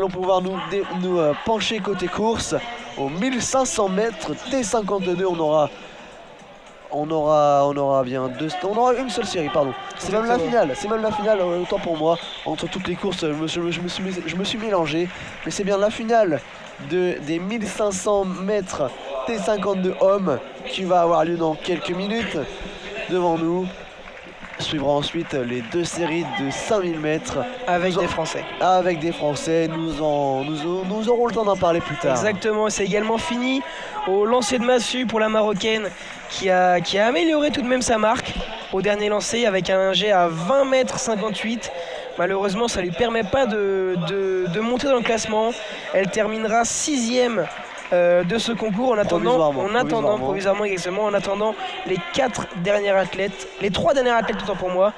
allons pouvoir nous pencher côté course. Aux 1500 mètres T52, on aura bien on aura une seule série, pardon. C'est même la finale, autant pour moi. Entre toutes les courses, je me suis mélangé. Mais c'est bien la finale des 1500 mètres T52 hommes qui va avoir lieu dans quelques minutes. Devant nous suivront ensuite les deux séries de 5000 mètres. Avec des Français. Avec des Français, nous aurons le temps d'en parler plus tard. Exactement, c'est également fini au lancer de massue pour la Marocaine qui a amélioré tout de même sa marque au dernier lancer avec un jet à 20,58 m. Malheureusement, ça ne lui permet pas de monter dans le classement. Elle terminera 6e de ce concours en attendant provisoirement exactement, en attendant les 3 dernières athlètes autant pour moi.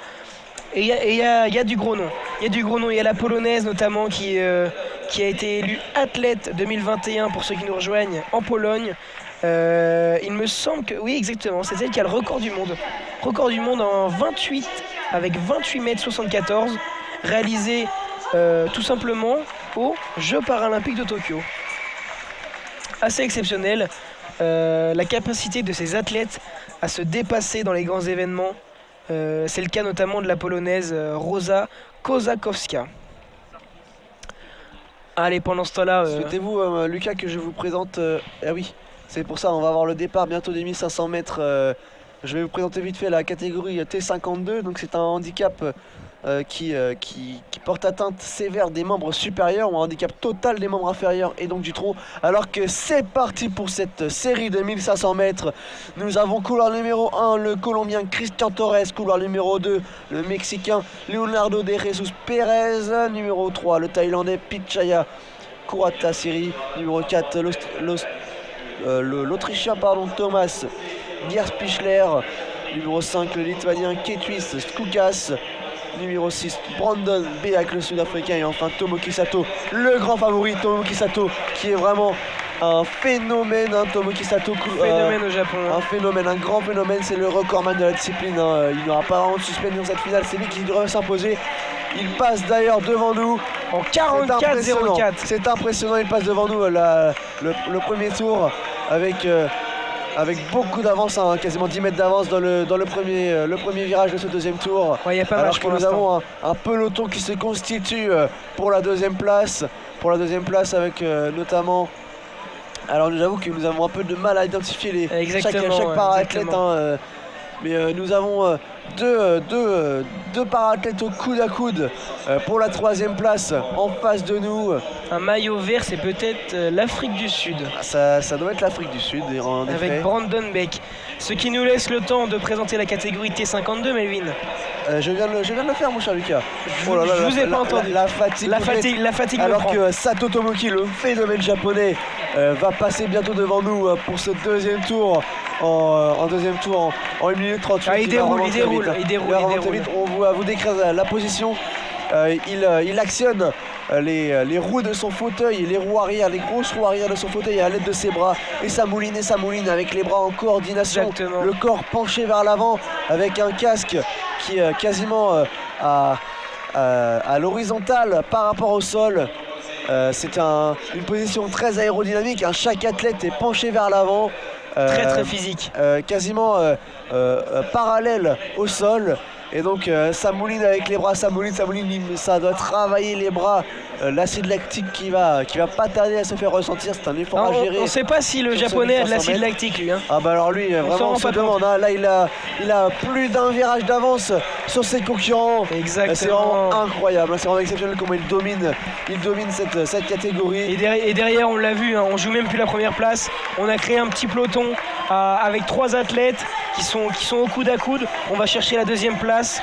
Et il y a du gros nom. Il y a la polonaise notamment qui a été élue athlète 2021 pour ceux qui nous rejoignent en Pologne. Il me semble que oui, exactement, c'est elle qui a le record du monde. Record du monde en 28 avec 28,74 m réalisé tout simplement aux Jeux paralympiques de Tokyo. Assez exceptionnel, la capacité de ces athlètes à se dépasser dans les grands événements. C'est le cas notamment de la polonaise Rosa Kozakowska. Allez, pendant ce temps-là... Souhaitez-vous, Lucas, que je vous présente... Ah oui, c'est pour ça, on va avoir le départ bientôt des 1500 mètres. Je vais vous présenter vite fait la catégorie T52. Donc c'est un handicap qui porte atteinte sévère des membres supérieurs ou un handicap total des membres inférieurs et donc du tronc. Alors que c'est parti pour cette série de 1500 mètres. Nous avons couloir numéro 1, le Colombien Christian Torres. Couloir numéro 2, le Mexicain Leonardo de Jesus Pérez. Numéro 3, le Thaïlandais Pichaya Kuratasiri. Numéro 4, l'Autrichien Thomas Gierspichler. Numéro 5, le Lituanien Ketwis Skoukas. Numéro 6, Brandon Beak, le Sud-Africain. Et enfin Tomoki Sato, le grand favori. Tomoki Sato qui est vraiment un phénomène, Tomoki Sato. Phénomène au Japon. Un grand phénomène. C'est le recordman de la discipline. Il n'aura pas vraiment de suspense dans cette finale. C'est lui qui devrait s'imposer. Il passe d'ailleurs devant nous en 44,04. C'est impressionnant, il passe devant nous le premier tour avec beaucoup d'avance, quasiment 10 mètres d'avance dans le premier virage de ce deuxième tour. Ouais, y a pas alors match que nous avons un peloton qui se constitue pour la deuxième place. Avec notamment... Alors j'avoue que nous avons un peu de mal à identifier chaque para-athlète. Mais nous avons deux para-athlètes au coude à coude pour la troisième place en face de nous. Un maillot vert, c'est peut-être l'Afrique du Sud. Ça doit être l'Afrique du Sud, en avec effet. Brandon Beck. Ce qui nous laisse le temps de présenter la catégorie T52, Melvin. Je viens de le faire, mon cher Lucas. Je vous ai pas entendu. La fatigue. Alors que Sato Tomoki, le phénomène japonais, va passer bientôt devant nous pour ce deuxième tour. En deuxième tour en 1 minute 38. Il déroule. On va vous décrire la position. Il actionne les roues de son fauteuil, les grosses roues arrière de son fauteuil à l'aide de ses bras, et ça mouline avec les bras en coordination. Exactement. Le corps penché vers l'avant avec un casque qui est quasiment à l'horizontale par rapport au sol. C'est une position très aérodynamique. Chaque athlète est penché vers l'avant. Très physique. Quasiment parallèle au sol. Et donc ça mouline avec les bras, ça mouline, ça doit travailler les bras. L'acide lactique qui va pas tarder à se faire ressentir, c'est un effort à gérer. On ne sait pas si le japonais a de l'acide lactique, lui. Ah bah alors lui, vraiment on se demande. Là il a plus d'un virage d'avance sur ses concurrents. Exactement. C'est vraiment incroyable, c'est vraiment exceptionnel comment il domine cette catégorie. Et derrière, on l'a vu, on joue même plus la première place. On a créé un petit peloton avec 3 athlètes qui sont au coude à coude. On va chercher la deuxième place.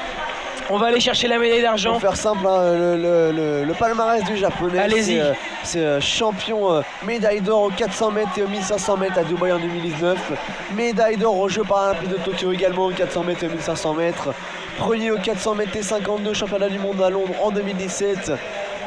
On va aller chercher la médaille d'argent. Pour faire simple, le palmarès du japonais. Allez-y. C'est champion médaille d'or aux 400 mètres et aux 1500 mètres à Dubaï en 2019. Médaille d'or aux Jeux paralympiques de Tokyo également aux 400 mètres et aux 1500 mètres. Premier aux 400 mètres et 52, championnat du monde à Londres en 2017.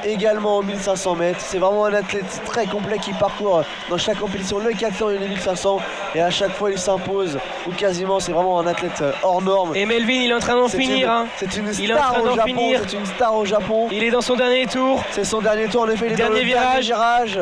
également au 1500 mètres. C'est vraiment un athlète très complet qui parcourt dans chaque compétition le 400 et le 1500 et à chaque fois il s'impose ou quasiment. C'est vraiment un athlète hors norme. Et Melvin, il est en train d'en finir. C'est une Il est en star train au d'en Japon. finir. C'est une star au Japon. Il est dans son dernier tour. C'est son dernier tour. En effet, il est dans Dernier le dernier virage. virage.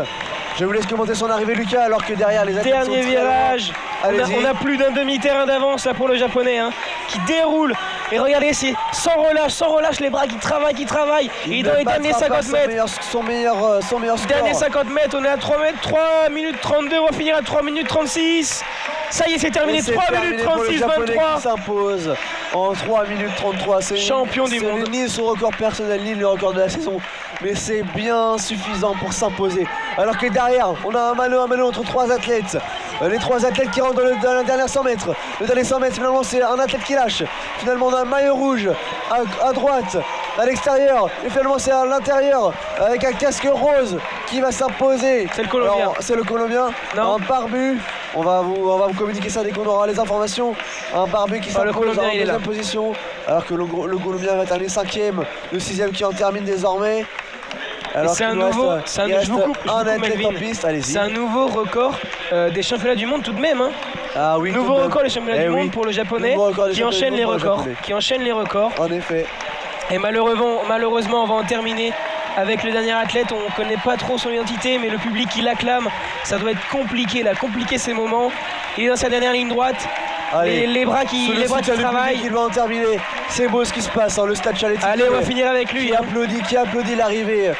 Je vous laisse commenter son arrivée, Lucas, alors que derrière les athlètes Dernier sont très loin. virage. Allez-y. On a plus d'un demi-terrain d'avance là pour le japonais qui déroule. Et regardez, c'est sans relâche les bras qui travaillent. Et dans les derniers 50 mètres. Son meilleur score. Derniers 50 mètres, on est à 3 minutes 32, on va finir à 3 minutes 36. Ça y est, c'est terminé, 3 minutes 36, 23. Qui s'impose en 3 minutes 33. C'est champion du monde. C'est ni son record personnel, ni le record de la saison. Mais c'est bien suffisant pour s'imposer. Alors que derrière, on a un mano entre 3 athlètes. Les 3 athlètes qui rentrent dans le dernier 100 mètres. Le dernier 100 mètres, finalement, c'est un athlète qui lâche. Finalement, on a un maillot rouge à droite, à l'extérieur. Et finalement, c'est à l'intérieur, avec un casque rose qui va s'imposer. C'est le Colombien. C'est le Colombien. Non. Un barbu. On va vous communiquer ça dès qu'on aura les informations. Un barbu qui s'impose en deuxième position. Alors que le Colombien va terminer 5ème. Le 6ème qui en termine désormais. Alors c'est un nouveau record des championnats du monde tout de même. Ah oui, nouveau record des championnats du monde pour le japonais qui enchaîne les records. En effet. Et malheureusement, on va en terminer avec le dernier athlète. On ne connaît pas trop son identité, mais le public qui l'acclame, ça doit être compliqué. Il a compliqué ses moments. Il est dans sa dernière ligne droite. Les bras qui travaillent. Il va en terminer. C'est beau ce qui se passe, le stade Chaletti. Allez, on va finir avec lui. Qui applaudit l'arrivée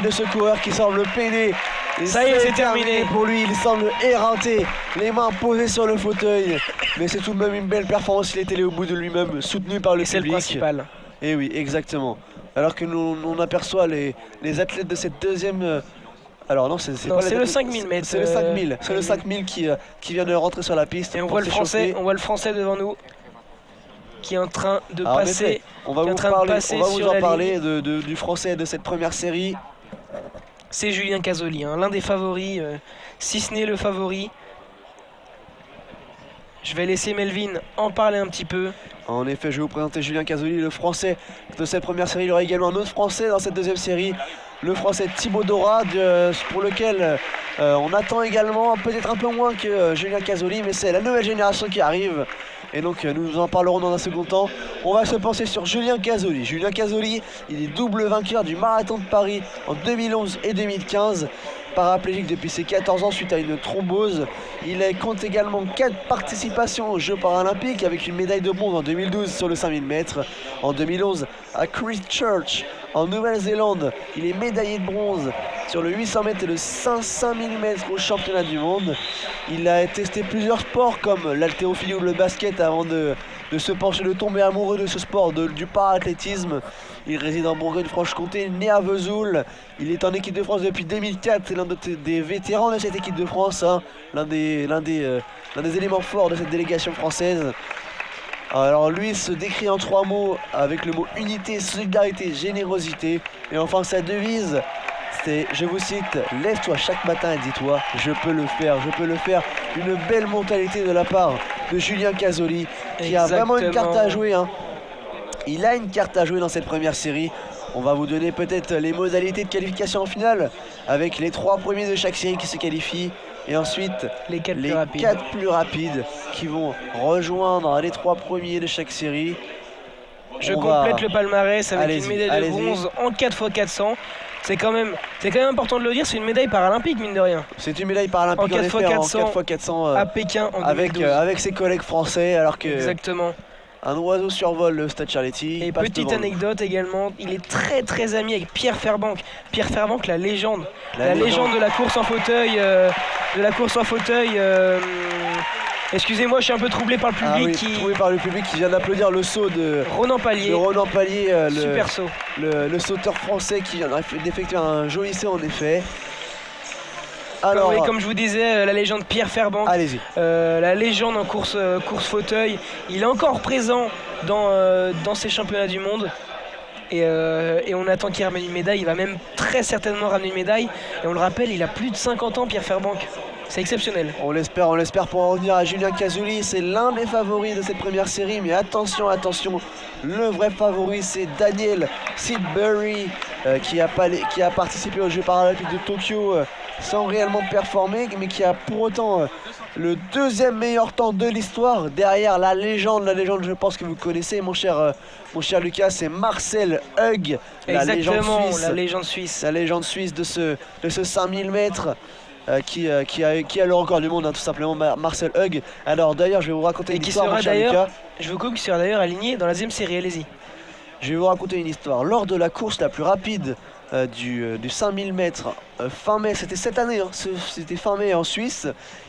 de ce coureur qui semble peiner. Et ça y est, c'est terminé. Pour lui, il semble éreinté, les mains posées sur le fauteuil. Mais c'est tout de même une belle performance. Il est allé au bout de lui-même, soutenu par le public. C'est le principal. Et oui, exactement. Alors que nous, on aperçoit les athlètes de cette deuxième. Alors non, c'est le 5000 mètres. C'est le 5000. C'est le 5000 qui vient de rentrer sur la piste. Et on voit le français devant nous qui est en train de passer. On va vous en parler du français de cette première série. C'est Julien Casoli, l'un des favoris, si ce n'est le favori. Je vais laisser Melvin en parler un petit peu. En effet, je vais vous présenter Julien Casoli, le français de cette première série. Il y aura également un autre français dans cette deuxième série, le français Thibaut Dora, pour lequel on attend également peut-être un peu moins que Julien Casoli, mais c'est la nouvelle génération qui arrive. Et donc nous en parlerons dans un second temps. On va se pencher sur Julien Casoli. Julien Casoli, il est double vainqueur du marathon de Paris en 2011 et 2015. Paraplégique depuis ses 14 ans suite à une thrombose. Il compte également 4 participations aux Jeux paralympiques avec une médaille de bronze en 2012 sur le 5000 mètres. En 2011 à Christchurch en Nouvelle-Zélande, il est médaillé de bronze sur le 800 mètres et le 5000 mètres au championnat du monde. Il a testé plusieurs sports comme l'haltérophilie ou le basket avant de se pencher, de tomber amoureux de ce sport, du parathlétisme. Il réside en Bourgogne-Franche-Comté, né à Vesoul. Il est en équipe de France depuis 2004. C'est l'un des vétérans de cette équipe de France, l'un des éléments forts de cette délégation française. Alors lui se décrit en 3 mots avec le mot unité, solidarité, générosité. Et enfin sa devise, c'est, je vous cite, lève-toi chaque matin et dis-toi, je peux le faire, je peux le faire. Une belle mentalité de la part de Julien Casoli qui a vraiment une carte à jouer. Il a une carte à jouer dans cette première série. On va vous donner peut-être les modalités de qualification en finale avec les 3 premiers de chaque série qui se qualifient. Et ensuite, les 4 plus rapides qui vont rejoindre les 3 premiers de chaque série. Je complète le palmarès avec une médaille de bronze en 4x400. C'est quand même important de le dire, c'est une médaille paralympique, mine de rien. C'est une médaille paralympique en 4x400 à Pékin en 2012. Avec ses collègues français, alors que exactement. Un oiseau survole le stade Chaletti. Et petite anecdote également, il est très très ami avec Pierre Fairbank. Pierre Fairbank, la légende. La légende de la course en fauteuil. Excusez-moi, je suis un peu troublé par le public. Troublé par le public qui vient d'applaudir le saut de Ronan Pallier. Super saut. Le sauteur français qui vient d'effectuer un joli saut en effet. Alors, comme je vous disais, la légende Pierre Fairbank, la légende en course fauteuil, il est encore présent dans ces championnats du monde. Et on attend qu'il ramène une médaille, il va même très certainement ramener une médaille. Et on le rappelle, il a plus de 50 ans, Pierre Fairbank. C'est exceptionnel. On l'espère pour en revenir à Julien Casoli. C'est l'un des favoris de cette première série. Mais attention, le vrai favori c'est Daniel Sidbury, qui a participé aux Jeux paralympiques de Tokyo sans réellement performer, mais qui a pour autant le deuxième meilleur temps de l'histoire derrière la légende, je pense que vous connaissez mon cher Lucas, c'est Marcel Hug, la légende suisse. La légende suisse de ce 5000 mètres. Qui a le record du monde, hein, tout simplement, Marcel Hug. Alors d'ailleurs, je vais vous raconter une histoire, mon cher Lucas. Je vous coupe, qui sera d'ailleurs aligné dans la deuxième série, allez-y. Je vais vous raconter une histoire. Lors de la course la plus rapide du 5000 mètres, fin mai, c'était cette année, hein, c'était fin mai en Suisse,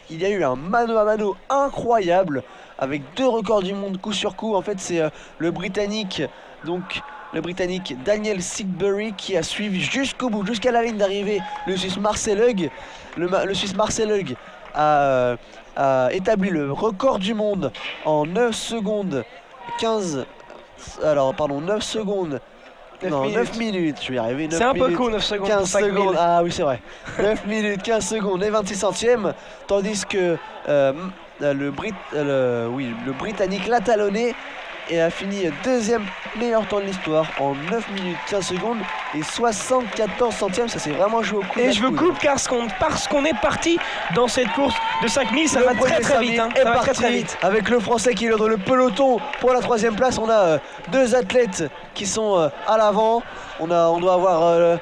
il y a eu un mano à mano incroyable avec 2 records du monde coup sur coup. En fait, c'est le Britannique Daniel Sigbury qui a suivi jusqu'au bout, jusqu'à la ligne d'arrivée, le Suisse Marcel Hug. Le Suisse Marcel Hug a établi le record du monde en 9 secondes 15. Alors, pardon, 9 secondes. 9 minutes, je vais y arriver. C'est un peu court, 9 secondes. 15 secondes, ah oui, c'est vrai. 9 minutes, 15 secondes et 26 centièmes. Tandis que le Britannique l'a talonné et a fini deuxième meilleur temps de l'histoire en 9 minutes 15 secondes et 74 centièmes. Ça s'est vraiment joué au coup. Et je vous coupe parce qu'on est parti dans cette course de 5000, ça va très vite. Hein. Ça va très vite. Avec le Français qui est dans le peloton pour la 3e place. On a 2 athlètes qui sont à l'avant. On doit avoir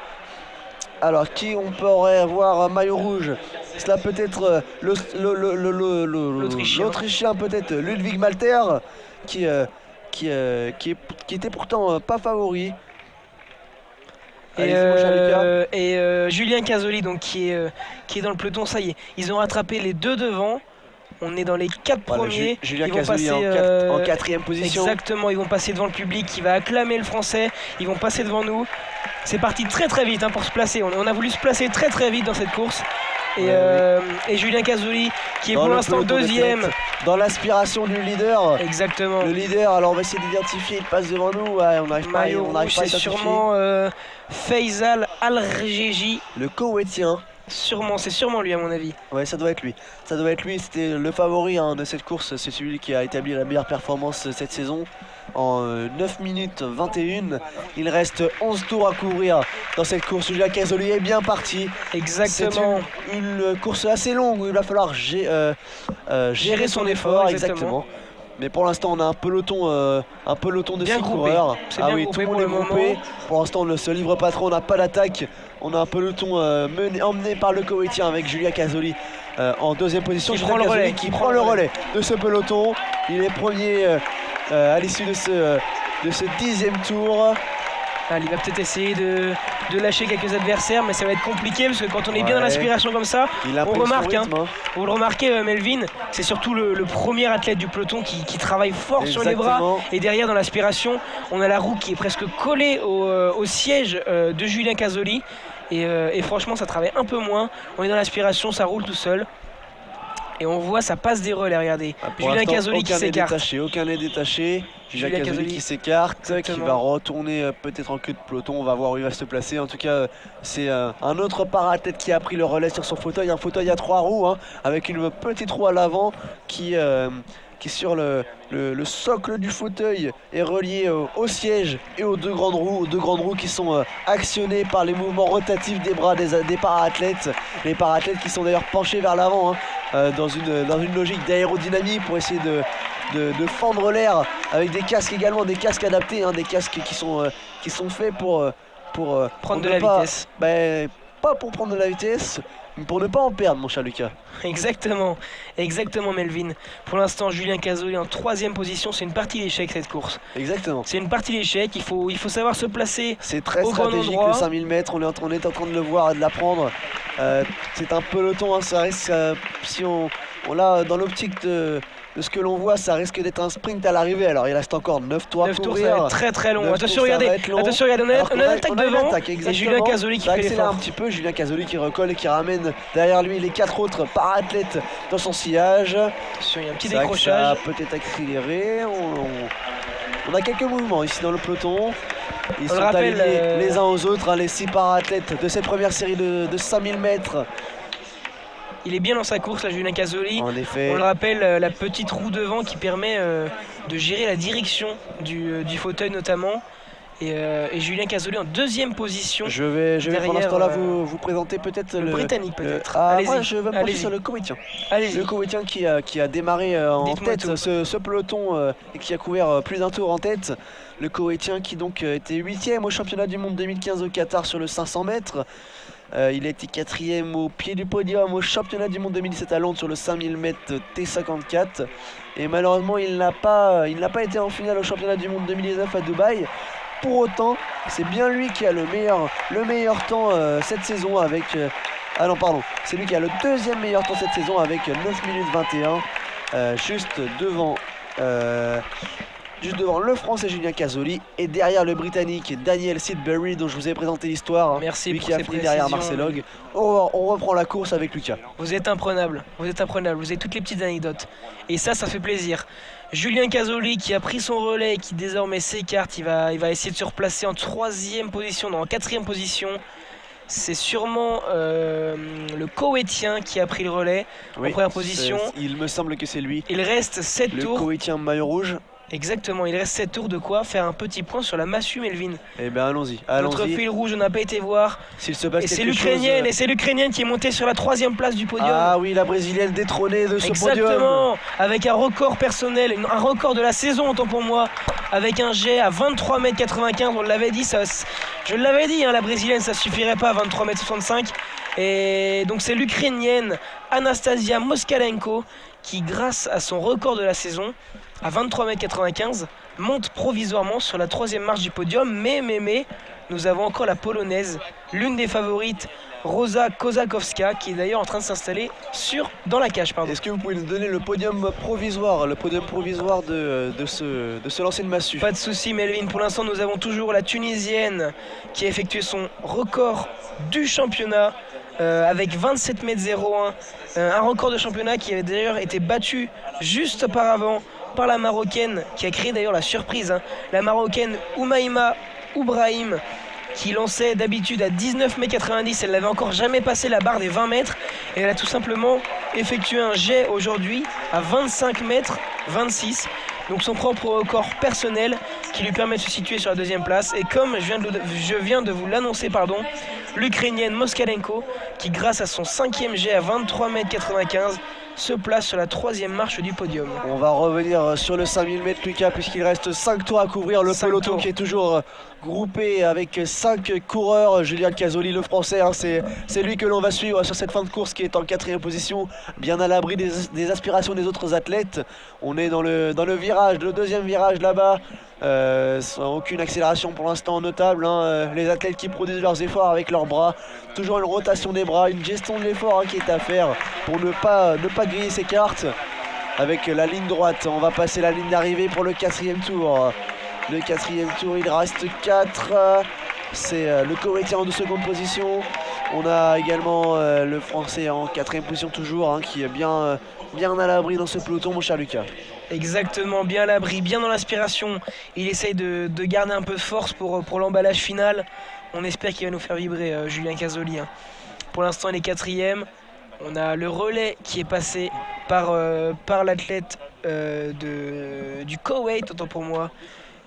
alors qui on pourrait avoir maillot rouge. Cela peut être l'Autrichien, peut-être Ludwig Malter qui était pourtant pas favori. Et Julien Casoli, donc qui est dans le peloton, ça y est, ils ont rattrapé les 2 devant. On est dans les 4 premiers. Julien Casoli en 4e position. Exactement, ils vont passer devant le public qui va acclamer le Français. Ils vont passer devant nous. C'est parti très vite, hein, pour se placer. On a voulu se placer très vite dans cette course. Et Julien Casoli qui est pour l'instant 2e dans l'aspiration du leader. Exactement. Le leader, alors on va essayer d'identifier, il passe devant nous. Ouais, on n'arrive pas à c'est sûrement Faisal Al-Rejeji, le Koweïtien. C'est sûrement lui à mon avis. Ouais, ça doit être lui. C'était le favori, hein, de cette course. C'est celui qui a établi la meilleure performance cette saison. En 9 minutes 21. Il reste 11 tours à couvrir dans cette course. Julien Casoli est bien parti. Exactement. C'est une course assez longue où il va falloir gérer son effort. Exactement. Mais pour l'instant, on a un peloton de 6 coureurs. Ah oui, tout le monde est groupé. Pour l'instant, on ne se livre pas trop, on n'a pas d'attaque. On a un peloton emmené par le Koweïtien avec Julien Casoli en 2e position. Qui prend le relais de ce peloton. Il est premier à l'issue de ce 10e tour. Il va peut-être essayer de lâcher quelques adversaires, mais ça va être compliqué parce que quand on est bien dans l'aspiration comme ça, on remarque, vous le remarquez, Melvin, c'est surtout le premier athlète du peloton qui travaille fort sur les bras, et derrière dans l'aspiration, on a la roue qui est presque collée au siège de Julien Casoli, et franchement ça travaille un peu moins. On est dans l'aspiration, ça roule tout seul. Et on voit, ça passe des relais, regardez. Julien Casoli qui s'écarte. Aucun n'est détaché. Julien Casoli qui s'écarte, qui va retourner peut-être en queue de peloton. On va voir où il va se placer. En tout cas, c'est un autre parathlète qui a pris le relais sur son fauteuil. Un fauteuil à 3 roues, hein, avec une petite roue à l'avant qui sur le socle du fauteuil est relié au siège et aux 2 grandes roues qui sont actionnées par les mouvements rotatifs des bras des parathlètes. Les parathlètes qui sont d'ailleurs penchés vers l'avant, hein, dans une logique d'aérodynamie pour essayer de fendre l'air avec des casques également, des casques adaptés, hein, des casques qui sont faits pour prendre de la vitesse. Pas pour prendre de la vitesse, mais pour ne pas en perdre, mon cher Lucas. Exactement Melvin. Pour l'instant, Julien Casoli en 3e position. C'est une partie d'échec cette course. Exactement. C'est une partie d'échec. Il faut savoir se placer. C'est très au stratégique bon endroit. Le 5000 mètres. On est en train de le voir et de l'apprendre. C'est un peloton. Hein, ça risque, si on l'a dans l'optique de ce que l'on voit, ça risque d'être un sprint à l'arrivée. Alors il reste encore 9 tours à courir. Ça va être très long. Attention, regardez, on a l'attaque devant. Et Julien Casoli qui fait l'effort. Un petit peu, Julien Casoli qui recolle et qui ramène derrière lui les 4 autres parathlètes dans son sillage. Attention, il y a un petit décrochage. Ça a peut-être accéléré. On a quelques mouvements ici dans le peloton. Ils sont alignés les uns aux autres, hein, les 6 parathlètes de cette première série de 5000 mètres. Il est bien dans sa course, là, Julien Casoli. En effet. On le rappelle, la petite roue devant qui permet de gérer la direction du fauteuil notamment. et Julien Casoli en deuxième position. Je vais pendant ce derrière, temps-là vous présenter peut-être le Britannique peut-être. Moi je vais me pencher sur le Koweïtien. Le Koweïtien qui a démarré en tête ce peloton et qui a couvert plus d'un tour en tête. Le Koweïtien qui donc était 8e au championnat du monde 2015 au Qatar sur le 500 mètres. Il a été 4e au pied du podium au championnat du monde 2017 à Londres sur le 5000 mètres T54. Et malheureusement il n'a pas été en finale au championnat du monde 2019 à Dubaï. Pour autant, c'est bien lui qui a le meilleur temps cette saison avec... c'est lui qui a le deuxième meilleur temps cette saison avec 9 minutes 21, juste devant le Français Julien Casoli et derrière le Britannique Daniel Sidbury dont je vous ai présenté l'histoire. Merci lui pour qui a ces fini derrière précisions. Marcel Hogg. On reprend la course avec Lucas. Vous êtes imprenable, vous avez toutes les petites anecdotes. Et ça fait plaisir. Julien Casoli qui a pris son relais et qui désormais s'écarte, il va essayer de se replacer en 3e position, non en 4e position. C'est sûrement le Koweïtien qui a pris le relais en première position. Il me semble que c'est lui. Il reste 7 tours. Le Koweïtien maillot rouge. Exactement, il reste 7 tours de quoi faire un petit point sur la massue Melvin. Eh bien allons-y. Notre fil rouge, on n'a pas été voir. S'il se passe et c'est l'Ukrainienne qui est montée sur la 3e place du podium. Ah oui, la Brésilienne détrônée de ce podium. Exactement, avec un record personnel, un record de la saison autant pour moi, avec un jet à 23,95 m, on l'avait dit, je l'avais dit, la Brésilienne ça suffirait pas à 23,65 m. Et donc c'est l'Ukrainienne Anastasia Moskalenko qui, grâce à son record de la saison, à 23,95 m, monte provisoirement sur la 3e marche du podium. Mais, nous avons encore la Polonaise, l'une des favorites, Rosa Kozakowska, qui est d'ailleurs en train de s'installer dans la cage. Est-ce que vous pouvez nous donner le podium provisoire de ce lancer de massue? Pas de souci Melvin, pour l'instant nous avons toujours la Tunisienne qui a effectué son record du championnat avec 27,01 m, un record de championnat qui avait d'ailleurs été battu juste auparavant par la Marocaine, qui a créé d'ailleurs la surprise, la Marocaine Oumaima Oubrahim, qui lançait d'habitude à 19,90 m. Elle n'avait encore jamais passé la barre des 20 mètres et elle a tout simplement effectué un jet aujourd'hui à 25,26 m. Donc son propre record personnel qui lui permet de se situer sur la 2e place. Et comme je viens de vous l'annoncer, l'Ukrainienne Moskalenko, qui grâce à son 5e jet à 23,95 m, se place sur la 3e marche du podium. On va revenir sur le 5000 mètres Lucas, puisqu'il reste 5 tours à couvrir. Le peloton qui est toujours groupé avec 5 coureurs. Julien Casoli, le français, c'est lui que l'on va suivre sur cette fin de course, qui est en 4e position, bien à l'abri des aspirations des autres athlètes. On est dans le virage, le 2e virage là-bas. Sans aucune accélération pour l'instant notable, les athlètes qui produisent leurs efforts avec leurs bras, toujours une rotation des bras, une gestion de l'effort qui est à faire pour ne pas griller ses cartes. Avec la ligne droite, on va passer la ligne d'arrivée pour le 4e tour. Le 4e tour, il reste 4, c'est le Koweïtien en 2e position. On a également le français en 4e position toujours, qui est bien à l'abri dans ce peloton, mon cher Lucas. Exactement, bien à l'abri, bien dans l'aspiration. Il essaye de garder un peu de force pour l'emballage final. On espère qu'il va nous faire vibrer Julien Casoli. Pour l'instant, il est 4e. On a le relais qui est passé par l'athlète du Koweït, autant pour moi.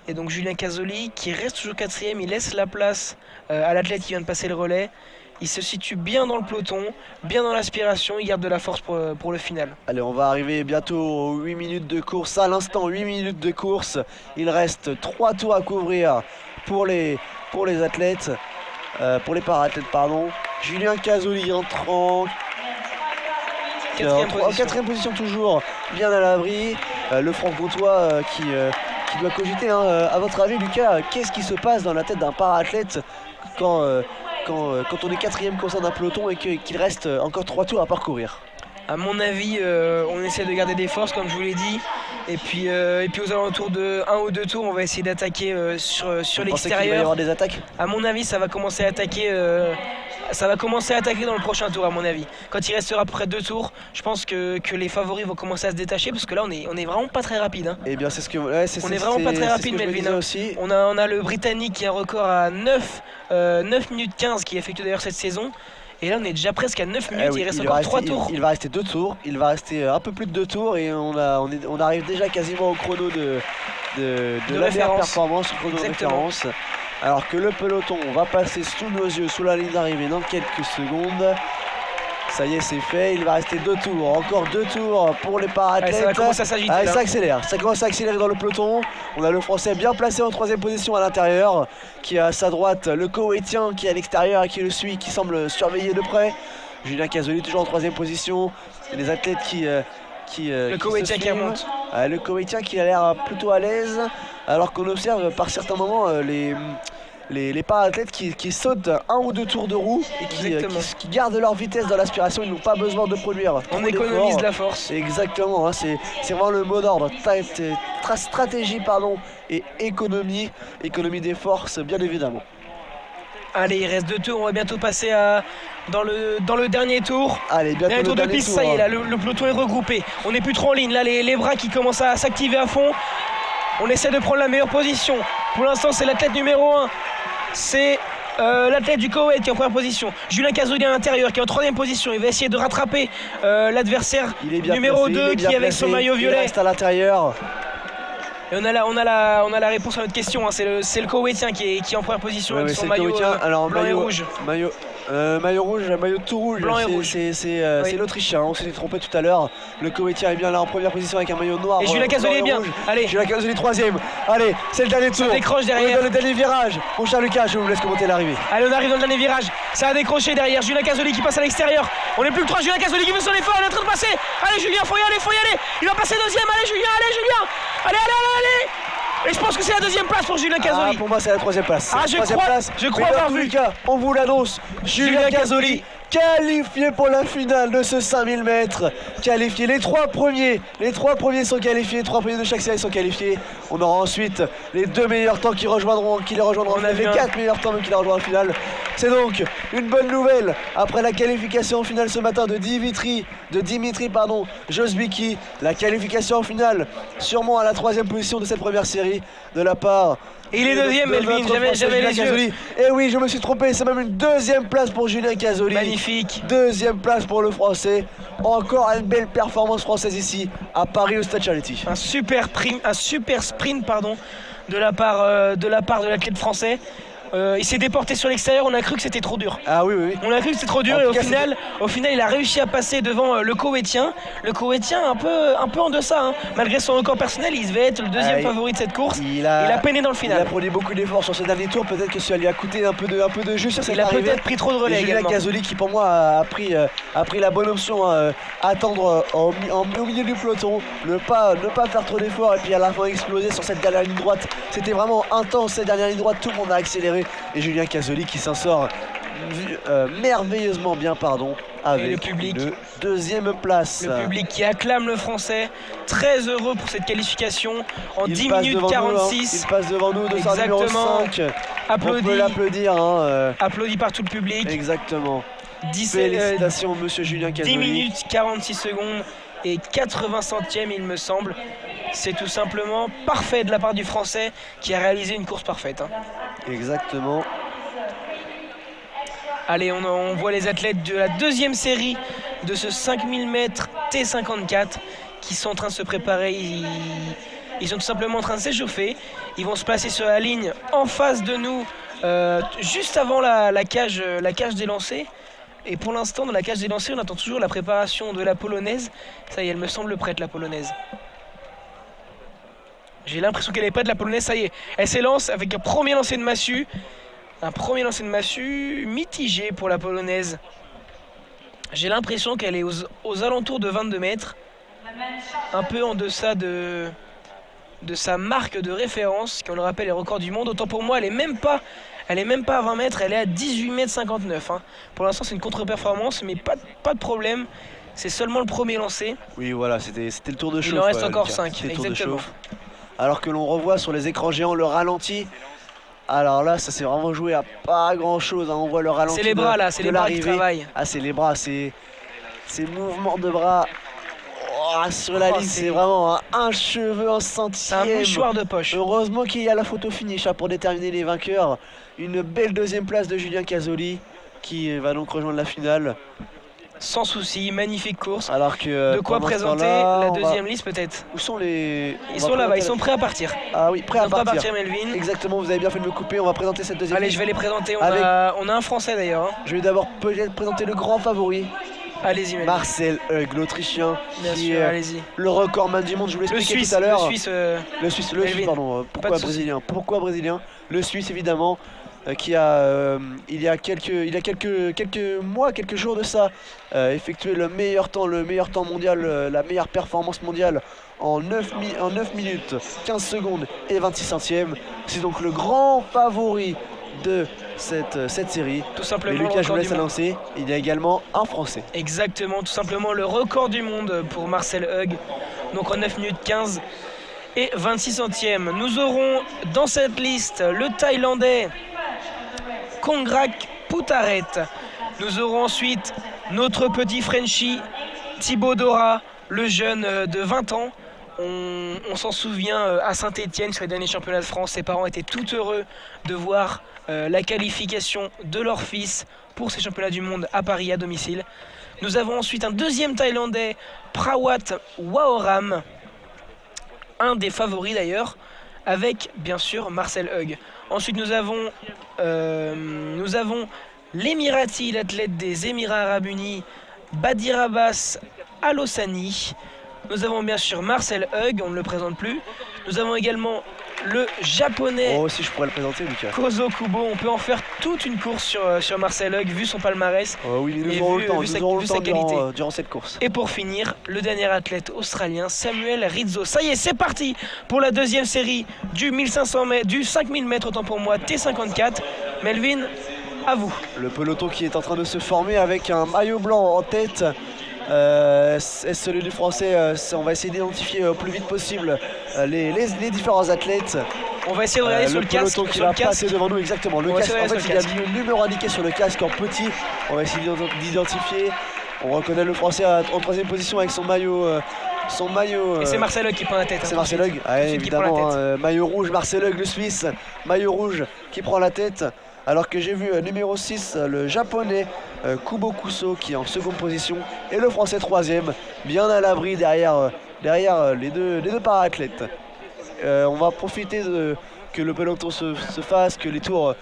Et donc Julien Casoli qui reste toujours 4e. Il laisse la place à l'athlète qui vient de passer le relais. Il se situe bien dans le peloton, bien dans l'aspiration, il garde de la force pour le final. Allez, on va arriver bientôt aux 8 minutes de course. À l'instant, 8 minutes de course. Il reste 3 tours à couvrir pour les athlètes, pour les para-athlètes, pardon. Julien Casoli entre en 4e position toujours, bien à l'abri. Le franc-comtois qui doit cogiter. À votre avis, Lucas, qu'est-ce qui se passe dans la tête d'un para-athlète quand on est 4e au sein d'un peloton et qu'il reste encore 3 tours à parcourir? À mon avis, on essaie de garder des forces, comme je vous l'ai dit. Et puis aux alentours de 1 ou 2 tours, on va essayer d'attaquer sur l'extérieur. Qu'il va y avoir des attaques? À mon avis, ça va commencer à attaquer. Ça va commencer à attaquer dans le prochain tour, à mon avis. Quand il restera à peu près 2 tours, je pense que les favoris vont commencer à se détacher, parce que là, on est vraiment pas très rapide. Eh bien, c'est ce que on est vraiment pas très rapide, Melvin. On a le Britannique qui a un record à 9 minutes 15, qui effectue d'ailleurs cette saison. Et là, on est déjà presque à 9 minutes, il reste encore 3 tours. Il va rester 2 tours, il va rester un peu plus de 2 tours, et on arrive déjà quasiment au chrono de la meilleure performance, au chrono de référence. Alors que le peloton va passer sous nos yeux, sous la ligne d'arrivée dans quelques secondes. Ça y est, c'est fait, il va rester 2 tours, encore 2 tours pour les para-athlètes. Ça commence à s'agiter. Ça accélère, ça commence à accélérer dans le peloton. On a le Français bien placé en 3e position à l'intérieur, qui a à sa droite le Koweïtien qui est à l'extérieur et qui le suit, qui semble surveiller de près. Julien Casoli toujours en 3e position. Les athlètes le Koweïtien qui remonte. Le Koweïtien qui a l'air plutôt à l'aise, alors qu'on observe par certains moments les para-athlètes qui sautent 1 ou 2 tours de roue et qui gardent leur vitesse dans l'aspiration. Ils n'ont pas besoin de produire. On économise de la force. Exactement, hein, c'est vraiment le mot d'ordre. Stratégie et économie des forces bien évidemment. Allez, il reste 2 tours, on va bientôt passer dans le dernier tour. Allez, bientôt dernier tour de piste, ça y est, là, hein. le peloton est regroupé. On n'est plus trop en ligne, là les bras qui commencent à s'activer à fond. On essaie de prendre la meilleure position. Pour l'instant, c'est l'athlète numéro 1. C'est l'athlète du Koweït qui est en première position. Julien Casoli à l'intérieur qui est en 3e position. Il va essayer de rattraper l'adversaire numéro 2 qui est avec son maillot violet. Il reste à l'intérieur. Et on a la réponse à notre question, hein. C'est le Koweïtien qui est en première position avec son maillot blanc et rouge. Maillot rouge, maillot tout rouge. Blanc et rouge. C'est l'Autrichien, on s'est trompé tout à l'heure. Le Koweïtien est bien là en première position avec un maillot noir. Et Julien Casoli est bien. Allez. Julien Casoli 3e. Allez, c'est le dernier tour. Ça décroche derrière. On est dans le dernier virage. Mon cher Lucas, je vous laisse commenter l'arrivée. Allez, on arrive dans le dernier virage. Ça a décroché derrière. Julien Casoli qui passe à l'extérieur. On est plus que 3. Julien Casoli qui veut son effort. Il est en train de passer. Allez, Julien, faut y aller. Il va passer 2e. Allez, Julien. Allez. Et je pense que c'est la 2e place pour Julien Casoli. Pour moi, c'est la 3e place. Je crois avoir vu. Lucas, on vous l'annonce. Julien Casoli qualifié pour la finale de ce 5000 mètres. Qualifié, les 3 premiers sont qualifiés, 3 premiers de chaque série sont qualifiés. On aura ensuite les 2 meilleurs temps qui les rejoindront les 4 meilleurs temps même qui les rejoindront en finale. C'est donc une bonne nouvelle après la qualification en finale ce matin de Dimitri Josbicki. La qualification en finale sûrement à la 3e position de cette première série de la part. Et il est 2e, Melvin, j'avais les yeux. Et oui, je me suis trompé, c'est même une 2e place pour Julien Casoli. Magnifique. 2e place pour le Français. Encore une belle performance française ici à Paris au Stade Charletti. Un super sprint de la part de l'athlète français. Il s'est déporté sur l'extérieur, on a cru que c'était trop dur. Ah oui. On a cru que c'était trop dur et au final il a réussi à passer devant le Koweïtien. Le Koweïtien un peu en deçà, hein. Malgré son record personnel, il devait être le 2e favori de cette course. Il a peiné dans le final. Il a produit beaucoup d'efforts sur ce dernier tour, peut-être que ça lui a coûté un peu de jus sur cette arrivée. Il a peut-être pris trop de relais Julien Casoli qui pour moi a pris la bonne option, attendre au milieu du peloton, ne pas faire trop d'efforts et puis à la fin exploser sur cette dernière ligne droite. C'était vraiment intense cette dernière ligne droite, tout le monde a accéléré. Et Julien Casoli qui s'en sort merveilleusement bien avec le public. une 2e place. Le public qui acclame le Français, très heureux pour cette qualification en 10 minutes 46. Il passe devant nous, dossard numéro 5. Applaudi. On peut l'applaudir. Applaudi par tout le public. Exactement. Félicitations monsieur Julien Casoli. 10 minutes 46 secondes et 80 centièmes il me semble. C'est tout simplement parfait de la part du Français qui a réalisé une course parfaite. Exactement. Allez, on voit les athlètes de la 2e série de ce 5000 mètres T54 qui sont en train de se préparer. Ils sont tout simplement en train de s'échauffer. Ils vont se placer sur la ligne en face de nous, juste avant la cage des lancers. Et pour l'instant, dans la cage des lancers, on attend toujours la préparation de la polonaise. Ça y est, elle me semble prête, la polonaise. J'ai l'impression qu'elle n'est pas de la polonaise, ça y est. Elle s'élance avec un premier lancer de massue. Un premier lancer de massue mitigé pour la polonaise. J'ai l'impression qu'elle est aux alentours de 22 mètres. Un peu en deçà de sa marque de référence, qui on le rappelle est record du monde. Autant pour moi, elle est même pas à 20 mètres, elle est à 18 mètres 59. Hein. Pour l'instant, c'est une contre-performance, mais pas de problème. C'est seulement le premier lancer. Oui, voilà, c'était le tour de chauffe. Il en reste encore 5, exactement. Alors que l'on revoit sur les écrans géants le ralenti. Alors là, ça s'est vraiment joué à pas grand chose. Hein. On voit le ralenti. C'est les bras là, c'est les bras qui travaillent. Ah, c'est les bras, ces mouvements de bras sur la ligne, c'est vraiment un cheveu, un centième. C'est un mouchoir de poche. Heureusement qu'il y a la photo finish pour déterminer les vainqueurs. Une belle 2e place de Julien Casoli qui va donc rejoindre la finale. sans souci, magnifique course. Alors que De quoi pendant ce présenter temps-là, la on va- deuxième liste peut-être. Où sont les... Ils on sont va là-bas, ils présenter sont prêts à partir. Ah oui, prêts Ils à sont prêts à partir. partir, Melvin. Exactement, vous avez bien fait de me couper. On va présenter cette deuxième Allez, liste. je vais les présenter. On, Avec- on a un Français d'ailleurs. Hein. Je vais d'abord peut-être présenter le grand favori, Allez-y, Melvin. Marcel Hug, l'Autrichien, Bien qui sûr, est allez-y. le recordman du monde. Je vous Le l'expliquais Suisse, tout à l'heure. le Suisse. Le Suisse, Melvin. pardon. Pas Pourquoi de souci. brésilien? Pourquoi brésilien? Le Suisse, évidemment, qui a, il y a quelques mois, quelques jours de ça, effectué le meilleur temps mondial, la meilleure performance mondiale en 9 minutes, 15 secondes et 26 centièmes. C'est donc le grand favori de cette série. Tout Mais simplement. Lucas, le je vous record laisse du monde. annoncer, il y a également un Français. Exactement, tout simplement le record du monde pour Marcel Hug. Donc en 9 minutes 15 et 26 centièmes. Nous aurons dans cette liste le Thaïlandais Kongrak Putaret. Nous aurons ensuite notre petit Frenchie Thibaut Dora, le jeune de 20 ans. On s'en souvient à Saint-Étienne sur les derniers championnats de France. Ses parents étaient tout heureux de voir la qualification de leur fils pour ces championnats du monde à Paris à domicile. Nous avons ensuite un deuxième Thaïlandais, Prawat Waoram, un des favoris d'ailleurs, avec bien sûr Marcel Hug. Ensuite nous avons l'Émirati, l'athlète des Émirats Arabes Unis, Badir Abbas Al-Hossani. Nous avons bien sûr Marcel Hug, on ne le présente plus. Nous avons également le japonais Oh, si je pourrais le présenter, Lucas. Kozo Kubo. On peut en faire toute une course sur Marcel Hug, vu son palmarès. Oh oui, mais Et nous aurons vu- le temps, vu sa- nous aurons vu le sa temps qualité. durant cette course. Et pour finir, le dernier athlète australien, Samuel Rizzo. Ça y est, c'est parti pour la deuxième série du 1500 mètres, du 5000 mètres, autant pour moi, T54. Melvin, à vous. Le peloton qui est en train de se former avec un maillot blanc en tête. Celui du français, on va essayer d'identifier au plus vite possible les différents athlètes. On va essayer de regarder sur le casque. peloton qui Sur va le casque. passer devant nous, exactement. Le On va casque, essayer en de fait, regarder il sur y le a le numéro indiqué sur le casque en petit. On va essayer d'identifier. On reconnaît le français en troisième position avec son maillot. Et c'est Marcel Hug qui prend la tête. C'est hein, Marcel tout de Hug, suite. ah, Tout de suite qui prend la évidemment, tête. maillot rouge, Marcel Hug, le Suisse, maillot rouge qui prend la tête. Alors que j'ai vu numéro 6, le japonais Kubo Kuso qui est en seconde position et le français troisième, bien à l'abri derrière les deux para-athlètes. On va profiter que le peloton se fasse, que les tours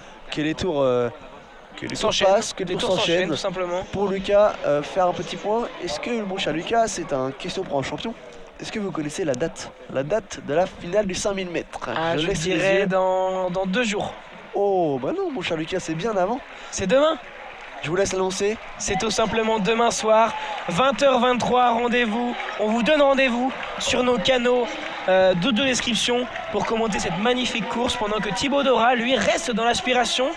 S'enchaînent. passent, que les Les tours tours s'enchaînent, s'enchaînent. tout simplement. Pour Lucas, faire un petit point. Est-ce que, mon cher Lucas, c'est une question pour un champion? Est-ce que vous connaissez la date de la finale du 5000 mètres? Ah, je laisse les dirais yeux. dans 2 jours. Oh, bah non, mon cher Lucas, c'est bien avant. C'est demain. Je vous laisse annoncer. C'est tout simplement demain soir, 20h23, rendez-vous. On vous donne rendez-vous sur nos canaux de description pour commenter cette magnifique course pendant que Thibaut Dora, lui, reste dans l'aspiration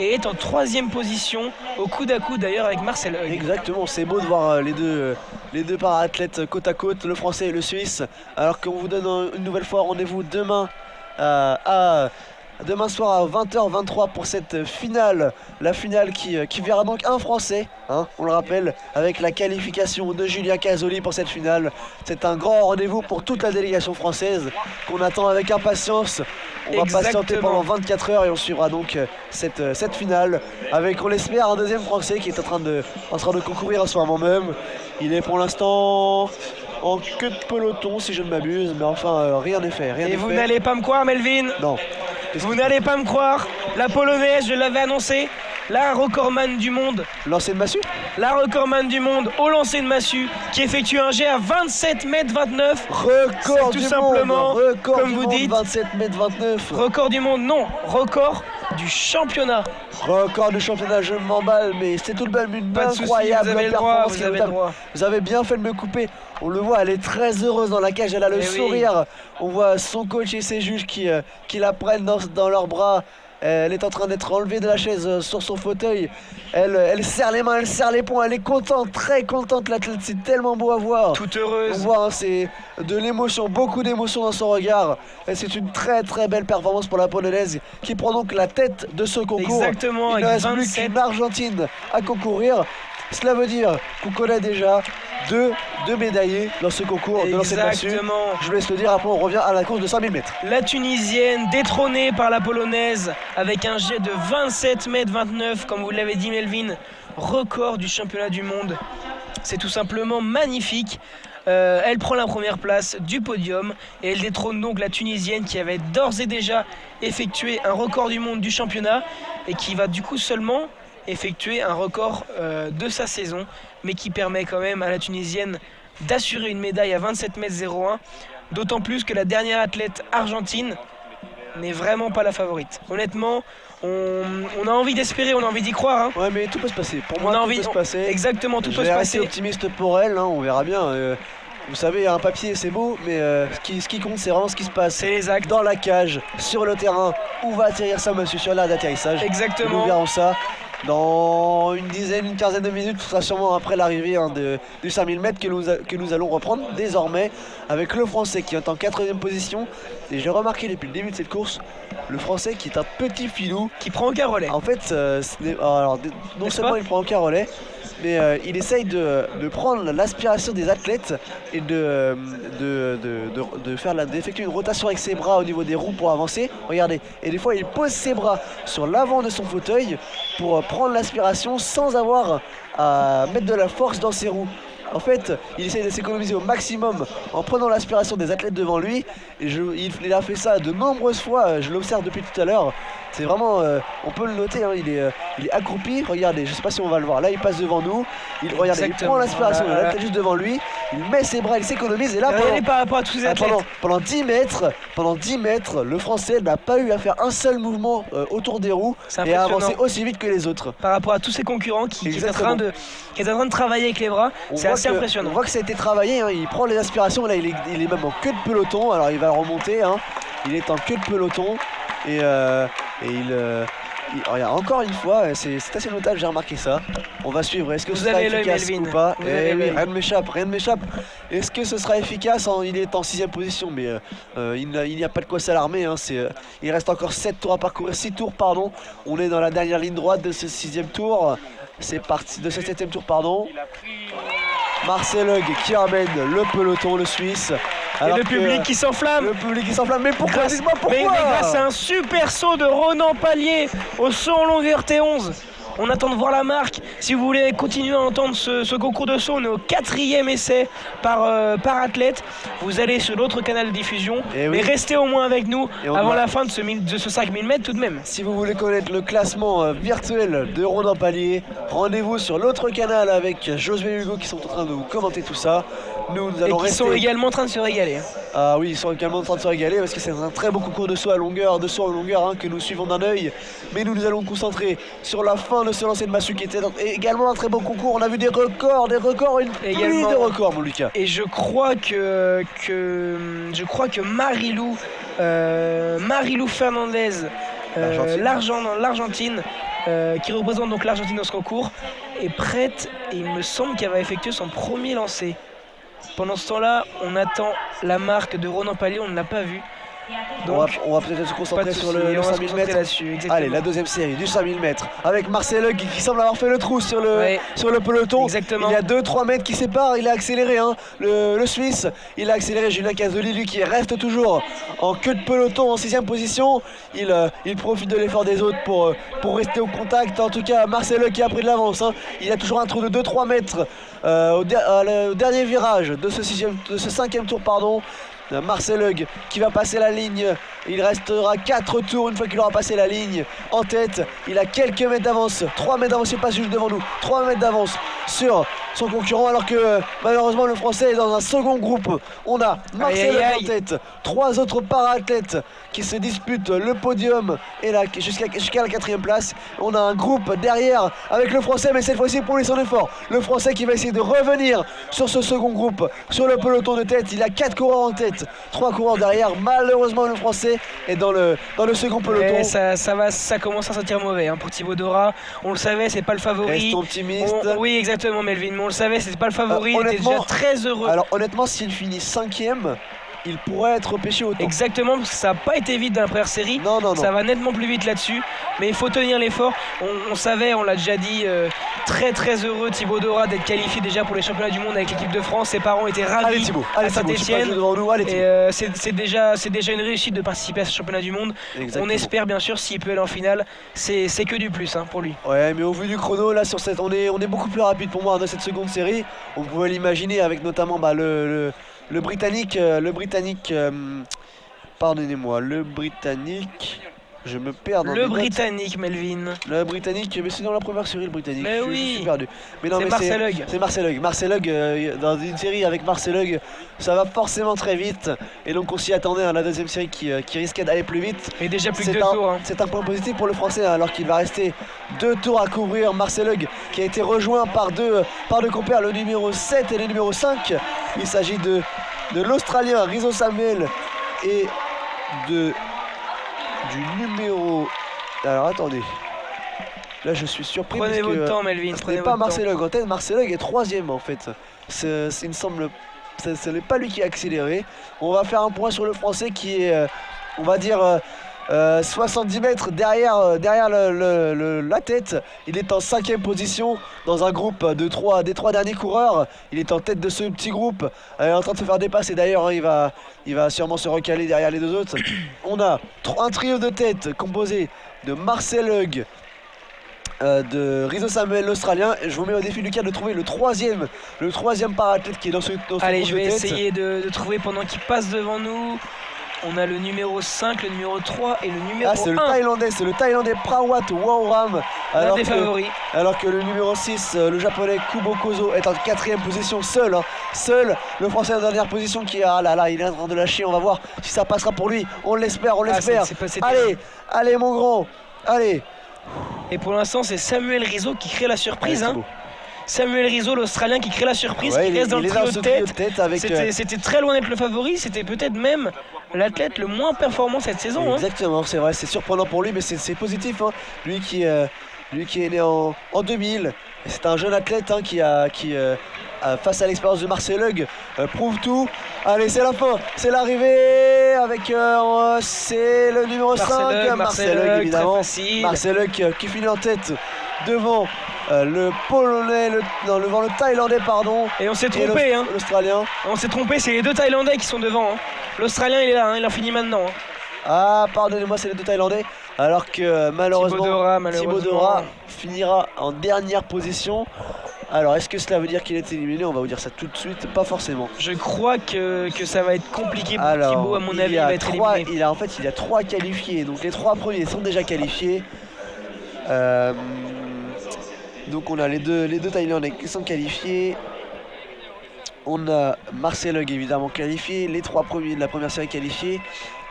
et est en 3e position, au coude à coude d'ailleurs avec Marcel Hug. Exactement, c'est beau de voir les deux para-athlètes côte à côte, le français et le suisse. Alors qu'on vous donne une nouvelle fois rendez-vous demain demain soir à 20h23 pour cette finale. La finale qui verra donc un Français, hein, on le rappelle, avec la qualification de Julien Casoli pour cette finale. C'est un grand rendez-vous pour toute la délégation française qu'on attend avec impatience. On va patienter pendant 24 heures et on suivra donc cette finale avec, on l'espère, un deuxième Français qui est en train de concourir à ce moment même. Il est pour l'instant en queue de peloton si je ne m'abuse, mais enfin rien n'est fait. Et vous n'allez pas me croire, Melvin? Non. Vous n'allez pas me croire, la polonaise, je l'avais annoncé, la recordman du monde, Lancer de massue? la recordman du monde au lancer de massue qui effectue un jet à 27,29 m. Record C'est du tout simplement, monde, record comme du vous monde, dites, 27,29 m. Record du monde, non, record du championnat. Record du championnat, je m'emballe, mais c'est tout de même une Pas de soucis, incroyable vous avez le droit, performance. vous avez le droit. Vous avez bien fait de me couper. On le voit, elle est très heureuse dans la cage, elle a le Eh oui. sourire. On voit son coach et ses juges qui la prennent dans leurs bras. Elle est en train d'être enlevée de la chaise sur son fauteuil. Elle serre les mains, elle serre les poings. Elle est contente, très contente, l'athlète. C'est tellement beau à voir. Toute On heureuse. voit, hein, c'est de l'émotion, beaucoup d'émotion dans son regard. Et c'est une très très belle performance pour la polonaise qui prend donc la tête de ce concours. Exactement, Il ne avec reste plus 27. qu'une Argentine à concourir. Cela veut dire qu'on connaît déjà deux médaillés dans ce concours de lancer de massue. Exactement. Je vous laisse le dire, après on revient à la course de 5000 mètres. La Tunisienne détrônée par la Polonaise avec un jet de 27,29 m, comme vous l'avez dit Melvin, record du championnat du monde. c'est tout simplement magnifique. Elle prend la première place du podium et elle détrône donc la Tunisienne qui avait d'ores et déjà effectué un record du monde du championnat et qui va du coup seulement effectuer un record de sa saison, mais qui permet quand même à la Tunisienne d'assurer une médaille à 27,01 m, d'autant plus que la dernière athlète argentine n'est vraiment pas la favorite. Honnêtement, on a envie d'espérer, on a envie d'y croire. Hein. Ouais, mais tout peut se passer. Pour moi, tout peut se passer. Exactement, tout peut se Je vais passer. rester optimiste pour elle, hein, on verra bien. Vous savez, un papier c'est beau, mais ce qui compte c'est vraiment ce qui se passe. C'est les actes. Dans la cage, sur le terrain, où va atterrir ça, monsieur, sur l'aire d'atterrissage. Exactement. Nous verrons ça dans une quinzaine de minutes. Ce sera sûrement après l'arrivée du 5000 mètres que nous allons reprendre désormais avec le Français qui est en 4e position. Et j'ai remarqué depuis le début de cette course, le Français qui est un petit filou. Qui prend aucun relais. En fait, non seulement il prend aucun relais, mais il essaye de prendre l'aspiration des athlètes et d'effectuer une rotation avec ses bras au niveau des roues pour avancer. Regardez, et des fois il pose ses bras sur l'avant de son fauteuil pour prendre l'aspiration sans avoir à mettre de la force dans ses roues. En fait, il essaye de s'économiser au maximum en prenant l'aspiration des athlètes devant lui. Et il a fait ça de nombreuses fois, je l'observe depuis tout à l'heure. C'est vraiment, on peut le noter, hein, il est accroupi. Regardez, je sais pas si on va le voir. Là, il passe devant nous. Regardez, il prend l'aspiration de l'athlète juste devant lui. Il met ses bras, il s'économise. Et là, par rapport à tous ces athlètes. Pendant 10 mètres, le Français n'a pas eu à faire un seul mouvement autour des roues et à avancer aussi vite que les autres. Par rapport à tous ses concurrents qui est en train de travailler avec les bras, c'est assez impressionnant. On voit que ça a été travaillé, hein, il prend les aspirations, là il est même en queue de peloton, alors il va remonter, hein, il est en queue de peloton et regarde, encore une fois, c'est assez notable, j'ai remarqué ça. On va suivre, est-ce que ce sera efficace ou pas? Oui, rien ne m'échappe. Est-ce que ce sera efficace? Il est en 6e position, mais il n'y a pas de quoi s'alarmer. Hein, il reste encore 6 tours à parcourir. On est dans la dernière ligne droite de ce 6e tour. C'est parti, de ce 7e tour, pardon. Marcel Hug qui emmène le peloton, le Suisse. Et le public qui s'enflamme. Mais pourquoi? Dites-moi pourquoi. Mais grâce à un super saut de Ronan Pallier au saut en longueur T11. On attend de voir la marque. Si vous voulez continuer à entendre ce concours de saut, on est au 4e essai par athlète. Vous allez sur l'autre canal de diffusion. Mais restez au moins avec nous avant la fin de ce 5000 mètres tout de même. Si vous voulez connaître le classement virtuel de Ronan Pallier, rendez-vous sur l'autre canal avec Josué et Hugo qui sont en train de vous commenter tout ça. Nous allons rester... sont également en train de se régaler. Ah oui, ils sont également en train de se régaler parce que c'est un très beau concours de saut en longueur, hein, que nous suivons d'un œil. Mais nous allons nous concentrer sur la fin de ce lancer de massue qui était également un très beau concours. On a vu des records, une pluie de records, mon Lucas. Et je crois que Marilou Fernandez, l'Argentine, qui représente donc l'Argentine dans ce concours, est prête et il me semble qu'elle va effectuer son premier lancer. Pendant ce temps-là, on attend la marque de Ronan Pallier, on ne l'a pas vue. Donc, on va peut-être se concentrer sur le 5000 mètres. Allez, la deuxième série du 5000 mètres avec Marcel Hug qui semble avoir fait le trou sur le peloton. Exactement. Il y a 2-3 mètres qui séparent, il a accéléré, hein, le Suisse. Il a accéléré. Julien Casoli, lui, qui reste toujours en queue de peloton en 6e position. Il profite de l'effort des autres pour rester au contact. En tout cas, Marcel Hug qui a pris de l'avance, hein. Il a toujours un trou de 2-3 mètres au dernier virage de ce 5e tour, pardon. Marcel Hug qui va passer la ligne. Il restera 4 tours une fois qu'il aura passé la ligne en tête. Il a quelques mètres d'avance, 3 mètres d'avance, il passe juste devant nous, 3 mètres d'avance sur son concurrent, alors que malheureusement le Français est dans un second groupe. On a Marcel Hug en tête, 3 autres para-athlètes qui se disputent le podium et jusqu'à la 4e place. On a un groupe derrière avec le Français, mais cette fois-ci pour lui son effort. Le Français qui va essayer de revenir sur ce second groupe, sur le peloton de tête. Il a 4 coureurs en tête, 3 coureurs derrière. Malheureusement le Français est dans le second peloton. Ça commence à sentir mauvais, hein, pour Thibaut Dora. On le savait, c'est pas le favori. Reste optimiste. Oui, exactement, Melvin. Mais on le savait, c'est pas le favori. Il était déjà très heureux. Alors honnêtement, s'il finit 5e, il pourrait être repêché au temps. Exactement, parce que ça n'a pas été vite dans la première série. Non. Ça va nettement plus vite là-dessus. Mais il faut tenir l'effort. On savait, on l'a déjà dit très très heureux Thibaut Dora d'être qualifié déjà pour les championnats du monde avec l'équipe de France. Ses parents étaient Allez ravis Thibaut, à allez Thibaut, tu passes Saint-Etienne. devant nous, allez Thibaut. Et c'est déjà une réussite de participer à ce championnat du monde. Exactement. On espère bien sûr s'il peut aller en finale, c'est que du plus hein, pour lui. Ouais, mais au vu du chrono, là, sur cette, on est beaucoup plus rapide pour moi dans cette seconde série. On pouvait l'imaginer avec notamment le Britannique, pardonnez-moi, le Britannique. Je me perds dans Le les notes. Britannique, Melvin. Le Britannique, mais c'est dans la première série le Britannique. Mais Je oui. suis perdu. Mais non, C'est mais Marcel Hug. c'est Marcel Hug. Marcel Hug, dans une série avec Marcel Hug, ça va forcément très vite. Et donc on s'y attendait à la deuxième série qui risquait d'aller plus vite. Et déjà plus que C'est 2 tours. Hein. C'est un point positif pour le Français hein, alors qu'il va rester 2 tours à couvrir. Marcel Hug qui a été rejoint par deux compères, le numéro 7 et le numéro 5. Il s'agit de l'Australien Rizzo Samuel et du numéro... Alors attendez, là je suis surpris Prenez parce votre que temps, Melvin. ce Prenez n'est pas votre Marcel temps. Hug. En tête, Marcel Hug est 3ème en fait. Il me semble, ce n'est pas lui qui a accéléré. On va faire un point sur le Français qui est, on va dire, 70 mètres derrière la tête. Il est en 5ème position dans un groupe des 3 derniers coureurs. Il est en tête de ce petit groupe, en train de se faire dépasser d'ailleurs. Hein, il va sûrement se recaler derrière les deux autres. On a un trio de tête composé de Marcel Hug, de Rizzo Samuel l'Australien. Je vous mets au défi Lucas de trouver le troisième parathlète qui est dans ce Allez, groupe je vais de tête. essayer de trouver pendant qu'il passe devant nous. On a le numéro 5, le numéro 3 et le numéro Ah, c'est 1. c'est le Thaïlandais Prawat Wawram. L'un des favoris. Alors que le numéro 6, le japonais Kubo Kozo, est en 4ème position seul. Hein. Seul, le français en dernière position qui a. Ah là là, il est en train de lâcher. On va voir si ça passera pour lui. On l'espère, on l'espère. Allez, mon grand. Allez. Et pour l'instant, c'est Samuel Rizzo qui crée la surprise. Allez, Hein. Thibaut. Samuel Rizzo, l'Australien, qui crée la surprise, Ouais, qui reste dans il le est trio dans de ce trio de tête. tête avec. C'était très loin d'être le favori. C'était peut-être même l'athlète le moins performant cette saison. Hein. Exactement, c'est vrai, c'est surprenant pour lui, mais c'est positif. Hein. Lui qui est né en 2000, c'est un jeune athlète hein, qui, face à l'expérience de Marcel Hug, prouve tout. Allez, c'est la fin, c'est l'arrivée avec c'est le numéro 5, Marcel Hug évidemment. Marcel Hug qui finit en tête devant le Polonais, devant le Thaïlandais, pardon. Et on s'est trompé, hein. L'Australien. On s'est trompé, c'est les deux Thaïlandais qui sont devant. Hein. L'Australien, il est là, hein, il en finit maintenant. Hein. Ah, pardonnez-moi, c'est les deux Thaïlandais. Alors que malheureusement, Thibaut Dora finira en dernière position. Alors, est-ce que cela veut dire qu'il est éliminé? On va vous dire ça tout de suite, pas forcément. Je crois que ça va être compliqué pour Thibaut, à mon avis, il va être éliminé. Il y a 3 qualifiés, donc les 3 premiers sont déjà qualifiés. Donc on a les deux Thaïlandais qui sont qualifiés. On a Marcel Hug évidemment qualifié, les 3 premiers de la première série qualifiés.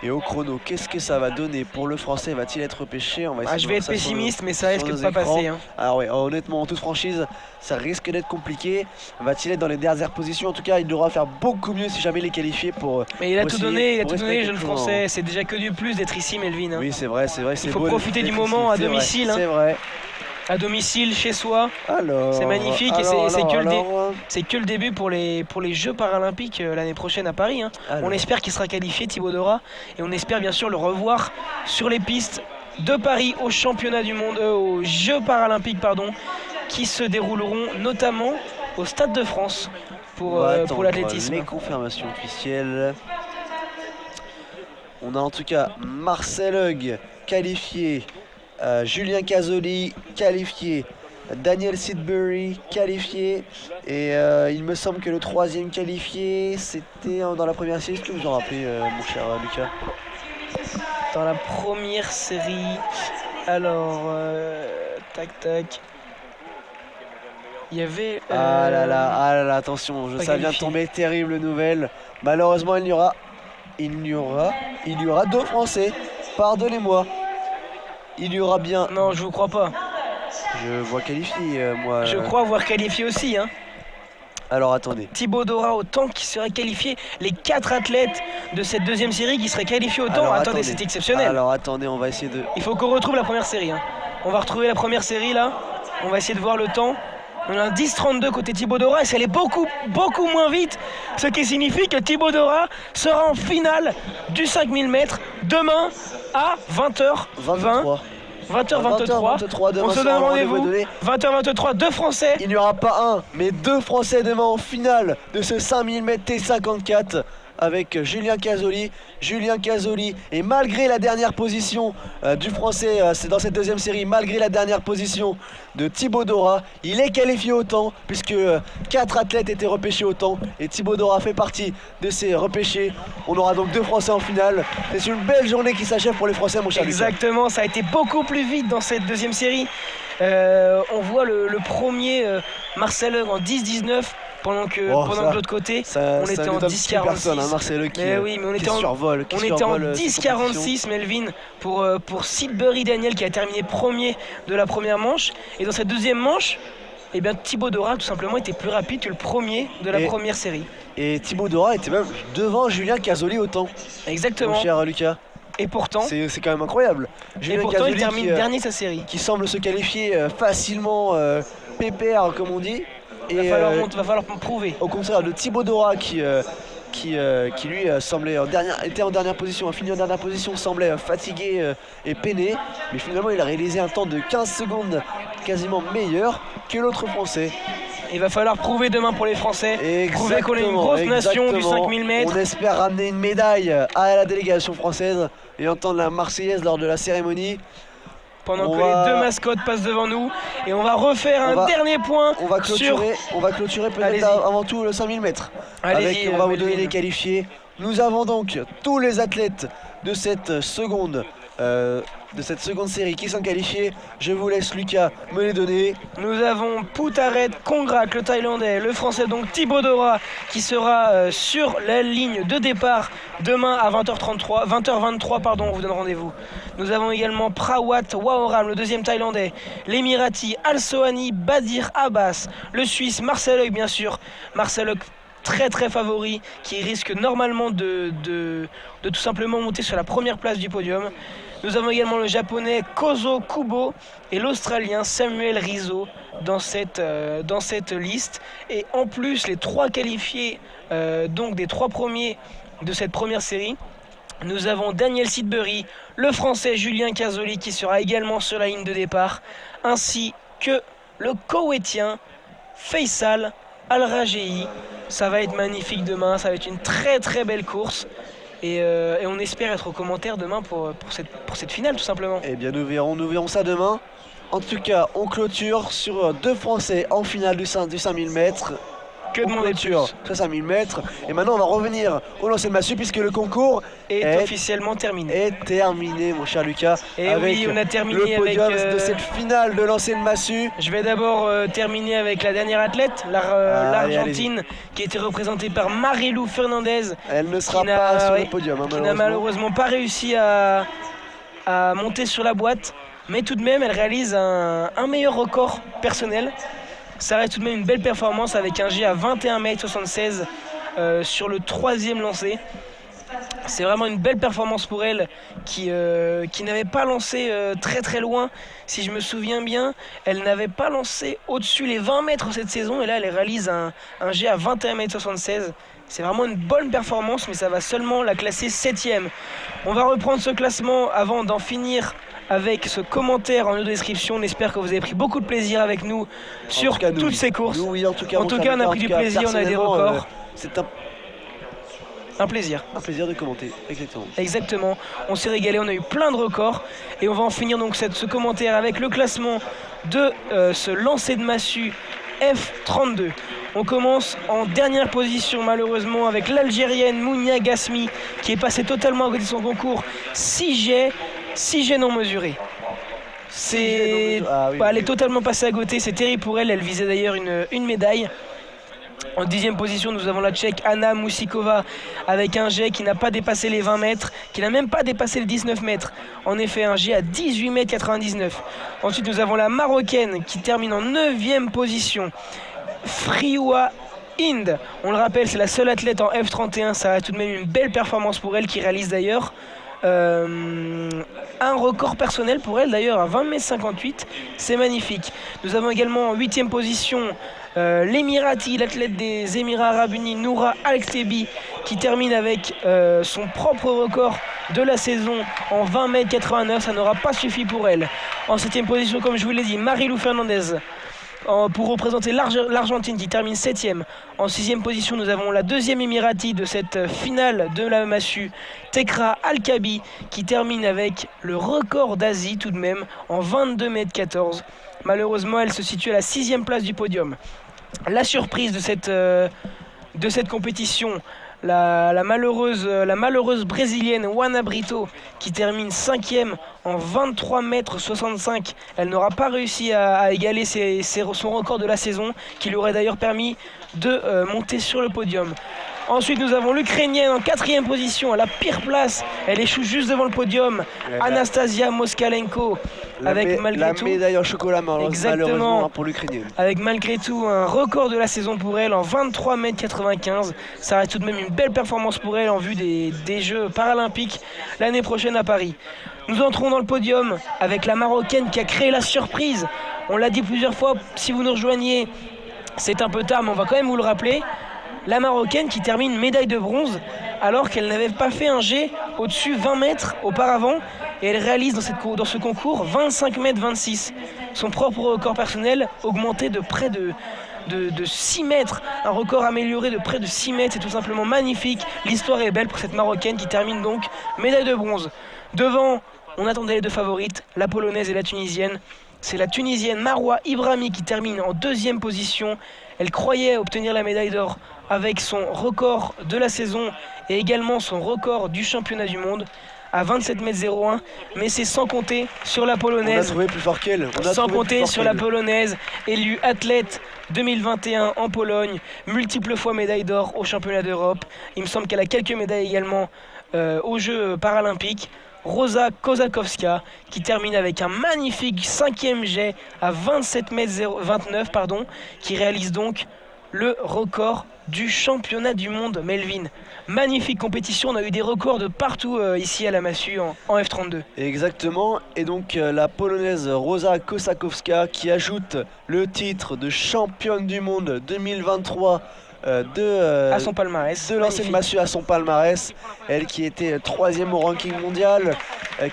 Et au chrono, qu'est-ce que ça va donner pour le Français? Va-t-il être repêché? Je vais être pessimiste, mais ça risque de pas passer. Hein. Alors ouais, honnêtement, en toute franchise, ça risque d'être compliqué. Va-t-il être dans les dernières positions? En tout cas, il devra faire beaucoup mieux si jamais il est qualifié pour. Mais il a tout donné, jeune respecter Français. C'est déjà que du plus d'être ici, Melvin. Hein. Oui, c'est vrai. Il faut profiter du moment à domicile. C'est vrai. À domicile, chez soi. Alors, c'est magnifique et c'est que le début pour les Jeux paralympiques l'année prochaine à Paris. Hein. On espère qu'il sera qualifié, Thibaut Dora, et on espère bien sûr le revoir sur les pistes de Paris aux championnats du monde, aux Jeux paralympiques qui se dérouleront notamment au Stade de France pour l'athlétisme. Les confirmations officielles. On a en tout cas Marcel Hug qualifié. Julien Casoli qualifié, Daniel Sidbury qualifié, et il me semble que le 3e qualifié c'était dans la première série. Est-ce que vous en rappelez, mon cher Lucas? Dans la première série, alors tac, il y avait ah là là, attention, ça vient de tomber, terrible nouvelle. Malheureusement il y aura 2 Français, pardonnez-moi. Il y aura bien. Non, je vous crois pas. Je vois qualifié, moi. Je crois voir qualifié aussi, hein. Alors attendez. Thibaut Dora autant qui serait qualifié, les 4 athlètes de cette deuxième série qui seraient qualifiés autant. Alors, attendez, c'est exceptionnel. Alors attendez, on va essayer de. Il faut qu'on retrouve la première série. Hein. On va retrouver la première série là. On va essayer de voir le temps. On a un 10-32 côté Thibaut Dora et ça allait beaucoup moins vite. Ce qui signifie que Thibaut Dora sera en finale du 5000 mètres demain à 20h20. 20h23. 20h23 demain On se soir, donne le rendez-vous. est donné. 20h23, 2 Français. Il n'y aura pas un, mais 2 Français demain en finale de ce 5000 m T54 avec Julien Cazoli. Julien Cazoli, et malgré la dernière position du Français, c'est dans cette deuxième série, malgré la dernière position de Thibaut Dora, il est qualifié au temps, puisque 4 athlètes étaient repêchés au temps, et Thibaut Dora fait partie de ces repêchés. On aura donc 2 Français en finale. C'est une belle journée qui s'achève pour les Français, mon cher Lucas. Exactement, ça a été beaucoup plus vite dans cette deuxième série. On voit le premier Marcel Hug en 10-19. Pendant que de l'autre côté, on était en 10-46. Marcel qui, mais on était en 10-46, Melvin, pour Sidbury Daniel qui a terminé premier de la première manche. Et dans cette deuxième manche, eh bien, Thibaut Dora tout simplement était plus rapide que le premier de la première série. Et Thibaut Dora était même devant Julien Cazoli au temps. Exactement. Mon cher Lucas. Et pourtant, c'est quand même incroyable. Julien Cazoli il termine dernier sa série. Qui semble se qualifier facilement pépère, comme on dit. Il va falloir prouver. Au contraire de Thibaut Dora qui lui était en dernière position, a fini en dernière position, semblait fatigué et peiné. Mais finalement il a réalisé un temps de 15 secondes quasiment meilleur que l'autre Français. Il va falloir prouver demain pour les Français. Prouver qu'on est une grosse nation du 5000 mètres. On espère ramener une médaille à la délégation française et entendre la Marseillaise lors de la cérémonie. Pendant que les 2 mascottes passent devant nous. Et on va refaire un dernier point. On va clôturer peut-être avant tout le 5000 mètres. On va vous donner les qualifiés. Nous avons donc tous les athlètes de cette seconde série qui sont qualifiés. Je vous laisse Lucas me les donner. Nous avons Poutaret Kongrak, le Thaïlandais, le Français donc Thibaut Dora qui sera sur la ligne de départ demain à 20h23 pardon, on vous donne rendez-vous. Nous avons également Prawat Waoram, le deuxième Thaïlandais, l'Émirati Al Sohani Badir Abbas, le Suisse Marcel Hug bien sûr, Marcel Hug très très favori qui risque normalement de tout simplement monter sur la première place du podium. Nous avons également le japonais Kozo Kubo et l'australien Samuel Rizzo dans cette liste. Et en plus, les 3 qualifiés, donc des 3 premiers de cette première série, nous avons Daniel Sidbury, le français Julien Cazoli qui sera également sur la ligne de départ, ainsi que le Koweïtien Faisal Al-Rajei. Ça va être magnifique demain, ça va être une très très belle course. Et on espère être aux commentaires demain pour cette finale tout simplement. Eh bien nous verrons ça demain. En tout cas, on clôture sur 2 Français en finale du 5000 mètres. Que demander de plus ? Sur 5000 mètres. Et maintenant on va revenir au lancer de massue puisque le concours est officiellement terminé. Est terminé mon cher Lucas. Et oui, on a terminé le podium avec de cette finale de lancer de massue. Je vais d'abord terminer avec la dernière athlète, l'Argentine, qui a été représentée par Marilou Fernandez. Elle ne sera pas sur le podium. Qui n'a malheureusement pas réussi à monter sur la boîte. Mais tout de même, elle réalise un meilleur record personnel. Ça reste tout de même une belle performance avec un G à 21,76 m sur le 3e lancé. C'est vraiment une belle performance pour elle qui n'avait pas lancé très très loin. Si je me souviens bien, elle n'avait pas lancé au-dessus les 20 mètres cette saison. Et là, elle réalise un G à 21,76 m. C'est vraiment une bonne performance, mais ça va seulement la classer 7e. On va reprendre ce classement avant d'en finir avec ce commentaire en description. On espère que vous avez pris beaucoup de plaisir avec nous sur toutes ces courses. Oui, en tout cas, on a pris du plaisir, on a des records. C'est un plaisir. Un plaisir de commenter, Exactement. On s'est régalé, on a eu plein de records. Et on va en finir donc ce commentaire avec le classement de ce lancer de massue F32. On commence en dernière position malheureusement avec l'Algérienne Mounia Gasmi qui est passée totalement à côté de son concours. 6 jets non mesurés. Elle est totalement passée à côté, c'est terrible pour elle. Elle visait d'ailleurs une médaille. En 10e position, nous avons la Tchèque Anna Musikova avec un jet qui n'a pas dépassé les 20 mètres, qui n'a même pas dépassé les 19 mètres. En effet, un jet à 18,99 m. Ensuite, nous avons la Marocaine qui termine en 9e position. Friwa Hind, on le rappelle, c'est la seule athlète en F31. Ça a tout de même une belle performance pour elle qui réalise d'ailleurs un record personnel pour elle d'ailleurs à 20,58 m. C'est magnifique. Nous avons également en 8e position l'Émirati, l'athlète des Émirats Arabes Unis, Noura Al-Khtebi, qui termine avec son propre record de la saison en 20,89 m. Ça n'aura pas suffi pour elle. En 7e position, comme je vous l'ai dit, Marie-Lou Fernandez pour représenter l'Argentine qui termine 7e. En 6e position, nous avons la deuxième émirati de cette finale de la massue, Tekra Alkabi, qui termine avec le record d'Asie tout de même en 22,14 m. Malheureusement, elle se situe à la 6e place du podium. La surprise de cette compétition, la malheureuse brésilienne Juana Brito, qui termine 5e en 23,65 m. Elle n'aura pas réussi à égaler son record de la saison, qui lui aurait d'ailleurs permis de monter sur le podium. Ensuite, nous avons l'Ukrainienne en 4e position, à la pire place. Elle échoue juste devant le podium. Anastasia Moskalenko, avec malgré tout... La médaille en chocolat, malheureusement pour l'Ukrainienne. Avec malgré tout un record de la saison pour elle en 23,95 m. Ça reste tout de même une belle performance pour elle en vue des Jeux paralympiques l'année prochaine à Paris. Nous entrons dans le podium avec la Marocaine qui a créé la surprise. On l'a dit plusieurs fois, si vous nous rejoignez, c'est un peu tard, mais on va quand même vous le rappeler. La Marocaine qui termine médaille de bronze alors qu'elle n'avait pas fait un jet au-dessus 20 mètres auparavant, et elle réalise dans ce concours 25,26 m. Son propre record personnel augmenté de près de 6 mètres, un record amélioré de près de 6 mètres, c'est tout simplement magnifique. L'histoire est belle pour cette Marocaine qui termine donc médaille de bronze. Devant, on attendait les deux favorites, la Polonaise et la Tunisienne. C'est la Tunisienne Marwa Ibrahimi qui termine en 2e position. Elle croyait obtenir la médaille d'or avec son record de la saison et également son record du championnat du monde à 27,01 m, mais c'est sans compter sur la Polonaise. On a trouvé plus fort qu'elle. Sans compter sur la Polonaise, élue athlète 2021 en Pologne, multiple fois médaille d'or au championnat d'Europe. Il me semble qu'elle a quelques médailles également aux Jeux paralympiques. Rosa Kozakowska qui termine avec un magnifique 5e jet à 27,29 m, qui réalise donc le record du championnat du monde. Melvin, magnifique compétition, on a eu des records de partout ici à la massue en F32. Exactement, et donc la Polonaise Rosa Kozakowska qui ajoute le titre de championne du monde 2023 à son palmarès, de l'ancienne massue à son palmarès. Elle qui était 3e au ranking mondial,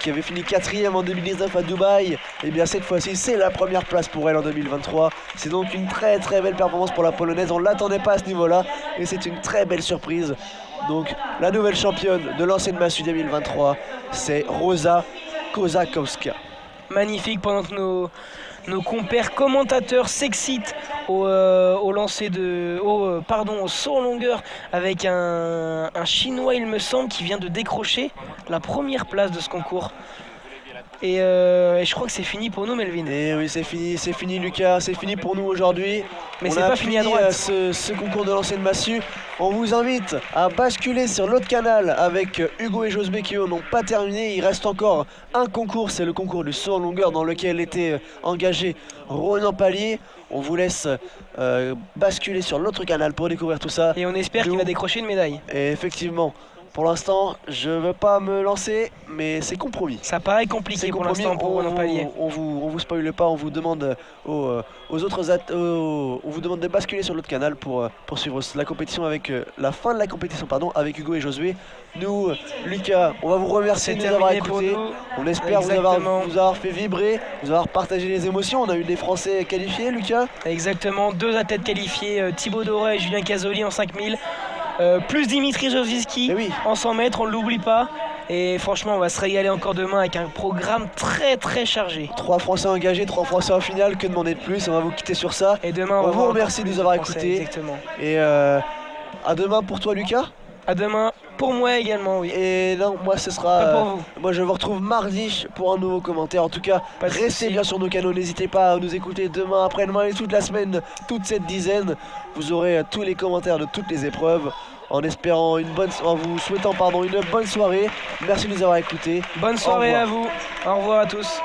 qui avait fini 4e en 2019 à Dubaï, et bien cette fois-ci c'est la première place pour elle en 2023. C'est donc une très très belle performance pour la Polonaise, on ne l'attendait pas à ce niveau-là et c'est une très belle surprise. Donc la nouvelle championne de l'ancienne massue 2023, c'est Rosa Kozakowska. Magnifique, pendant que nos compères commentateurs s'excitent au saut en longueur avec un Chinois, il me semble, qui vient de décrocher la première place de ce concours. Et je crois que c'est fini pour nous, Melvin. Et oui, c'est fini Lucas, c'est fini pour nous aujourd'hui. Mais c'est pas fini à droite. Ce concours de l'ancienne massue. On vous invite à basculer sur l'autre canal avec Hugo et Josbé qui eux n'ont pas terminé. Il reste encore un concours, c'est le concours du saut en longueur dans lequel était engagé Ronan Pallier. On vous laisse basculer sur l'autre canal pour découvrir tout ça. Et on espère qu'il va décrocher une médaille. Et effectivement, pour l'instant, je ne veux pas me lancer, mais c'est compromis. Ça paraît compliqué pour l'instant pour Ronan Pallier. On vous spoile pas, on vous demande on vous demande de basculer sur l'autre canal pour suivre la compétition avec la fin de la compétition avec Hugo et Josué. Nous, Lucas, on va vous remercier de nous avoir écoutés. On espère vous avoir fait vibrer, vous avoir partagé les émotions. On a eu des Français qualifiés, Lucas. Exactement, 2 athlètes qualifiés, Thibaut Doré et Julien Casoli en 5000. Plus Dimitri Jovski en 100 mètres, on ne l'oublie pas. Et franchement, on va se régaler encore demain avec un programme très très chargé. 3 Français engagés, 3 Français en finale, que demander de plus? On va vous quitter sur ça. Et demain, on vous remercie de nous avoir écoutés. Exactement. Et à demain pour toi, Lucas. À demain pour moi également, oui. Et non, moi ce sera. Pas pour vous. Moi je vous retrouve mardi pour un nouveau commentaire. En tout cas, restez bien sur nos canaux. N'hésitez pas à nous écouter demain, après-demain et toute la semaine, toute cette dizaine. Vous aurez tous les commentaires de toutes les épreuves. En vous souhaitant une bonne soirée. Merci de nous avoir écoutés. Bonne soirée à vous. Au revoir à tous.